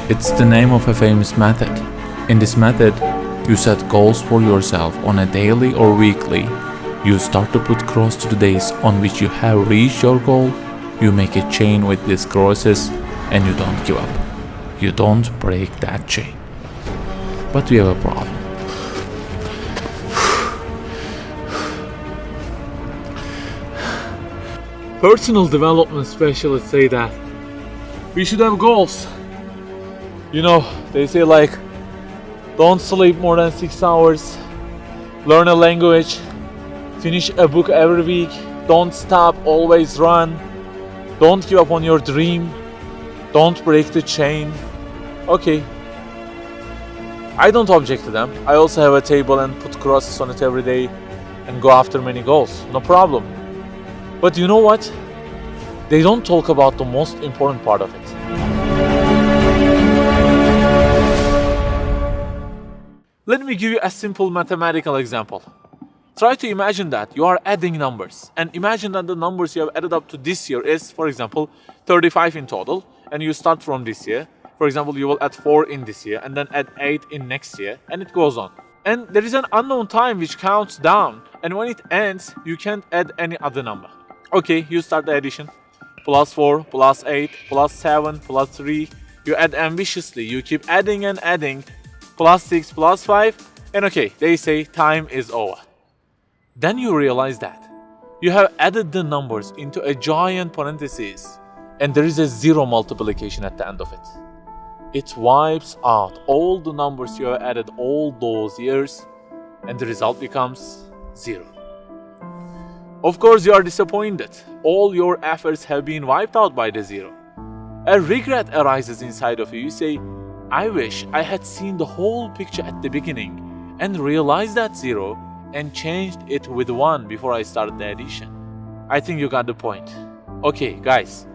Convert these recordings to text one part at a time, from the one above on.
It's the name of a famous method. In this method, you set goals for yourself on a daily or weekly. You start to put cross to the days on which you have reached your goal. You make a chain with these crosses and you don't give up. You don't break that chain. But we have a problem. Personal development specialists say that we should have goals. You know, they say like, don't sleep more than 6 hours, learn a language, finish a book every week, don't stop, always run, don't give up on your dream, don't break the chain. Okay, I don't object to them. I also have a table and put crosses on it every day and go after many goals, no problem. But you know what? They don't talk about the most important part of it. Let me give you a simple mathematical example. Try to imagine that you are adding numbers, and imagine that the numbers you have added up to this year is, for example, 35 in total, and you start from this year. For example, you will add 4 in this year, and then add 8 in next year, and it goes on. And there is an unknown time which counts down, and when it ends, you can't add any other number. Okay, you start the addition. Plus 4, plus 8, plus 7, plus 3. You add ambitiously, you keep adding and adding. Plus 6, plus 5, and okay, they say time is over. Then you realize that you have added the numbers into a giant parenthesis, and there is a zero multiplication at the end of it. It wipes out all the numbers you have added all those years, and the result becomes 0. Of course, you are disappointed. All your efforts have been wiped out by the 0. A regret arises inside of you. You say, I wish I had seen the whole picture at the beginning and realized that 0 and changed it with 1 before I started the addition. I think you got the point. Okay, guys,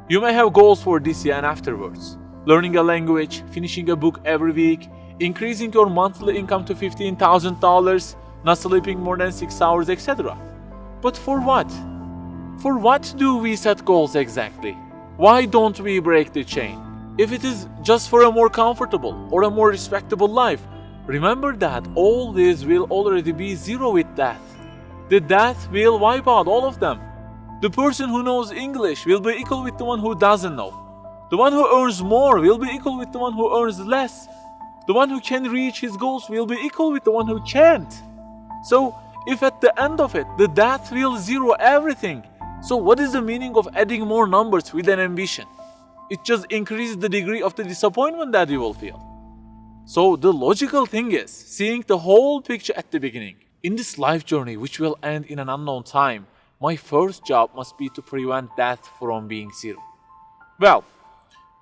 you may have goals for this year and afterwards. Learning a language, finishing a book every week, increasing your monthly income to $15,000, not sleeping more than 6 hours, etc. But for what? For what do we set goals exactly? Why don't we break the chain? If it is just for a more comfortable or a more respectable life, remember that all this will already be 0 with death. The death will wipe out all of them. The person who knows English will be equal with the one who doesn't know. The one who earns more will be equal with the one who earns less. The one who can reach his goals will be equal with the one who can't. So, if at the end of it, the death will 0 everything, so what is the meaning of adding more numbers with an ambition? It just increases the degree of the disappointment that you will feel. So the logical thing is seeing the whole picture at the beginning. In this life journey, which will end in an unknown time, my first job must be to prevent death from being 0. Well,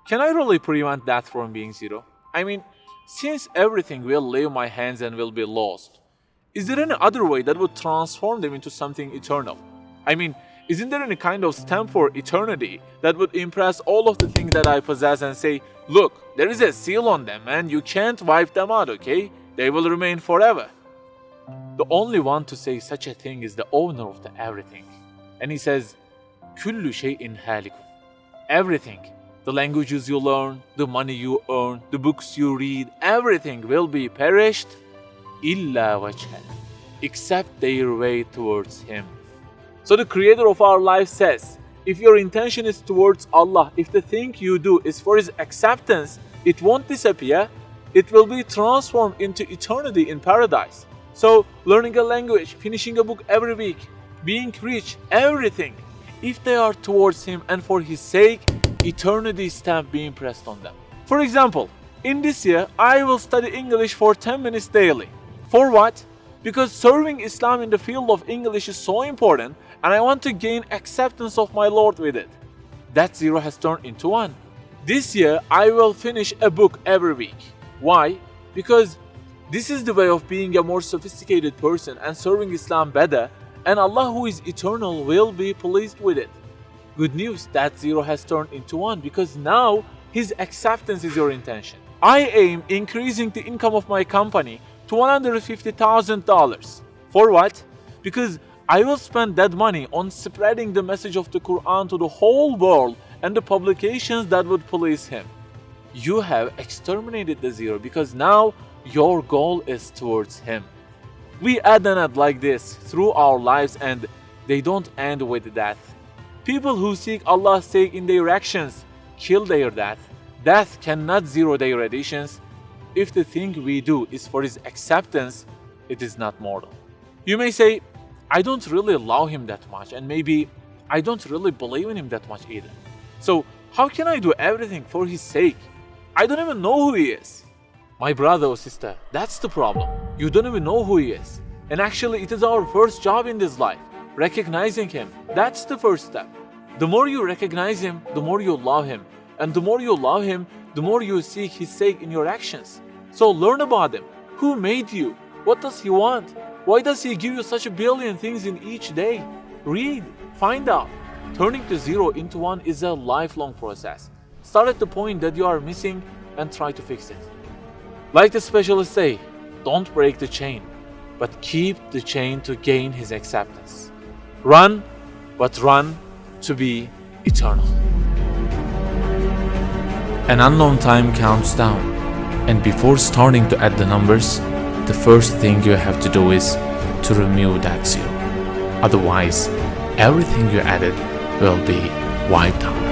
can I really prevent death from being 0? I mean, since everything will leave my hands and will be lost, is there any other way that would transform them into something eternal? I mean, isn't there any kind of stamp for eternity that would impress all of the things that I possess and say, look, there is a seal on them and you can't wipe them out, okay? They will remain forever. The only one to say such a thing is the owner of the everything. And he says, كُلُّ شَيْءٍ هَالِكٌ. Everything, the languages you learn, the money you earn, the books you read, everything will be perished, إِلَّا وَجْهَهُ, except their way towards Him. So the creator of our life says, if your intention is towards Allah, if the thing you do is for His acceptance, it won't disappear, it will be transformed into eternity in paradise. So learning a language, finishing a book every week, being rich, everything, if they are towards Him and for His sake, eternity stamp being pressed on them. For example, in this year, I will study English for 10 minutes daily. For what? Because serving Islam in the field of English is so important and I want to gain acceptance of my Lord with it. That 0 has turned into 1. This year, I will finish a book every week. Why? Because this is the way of being a more sophisticated person and serving Islam better, and Allah who is eternal will be pleased with it. Good news, that 0 has turned into 1 because now His acceptance is your intention. I aim increasing the income of my company to $150,000. For what? Because I will spend that money on spreading the message of the Quran to the whole world and the publications that would please Him. you have exterminated the zero because now your goal is towards him. We add and add like this through our lives, and they don't end with death. People who seek Allah's sake in their actions kill their death. Death cannot zero their additions. If the thing we do is for his acceptance, it is not mortal. You may say, I don't really love him that much, and maybe I don't really believe in him that much either. So how can I do everything for his sake? I don't even know who he is. My brother or sister, that's the problem. You don't even know who he is. And actually, it is our first job in this life, recognizing him. That's the first step. The more you recognize him, the more you love him. And the more you love him, the more you seek his sake in your actions. So learn about him. Who made you? What does he want? Why does he give you such a billion things in each day? Read, find out. Turning the zero into one is a lifelong process. Start at the point that you are missing and try to fix it. Like the specialists say, don't break the chain, but keep the chain to gain his acceptance. Run, but run to be eternal. An unknown time counts down, and before starting to add the numbers, the first thing you have to do is to remove that zero. Otherwise, everything you added will be wiped out.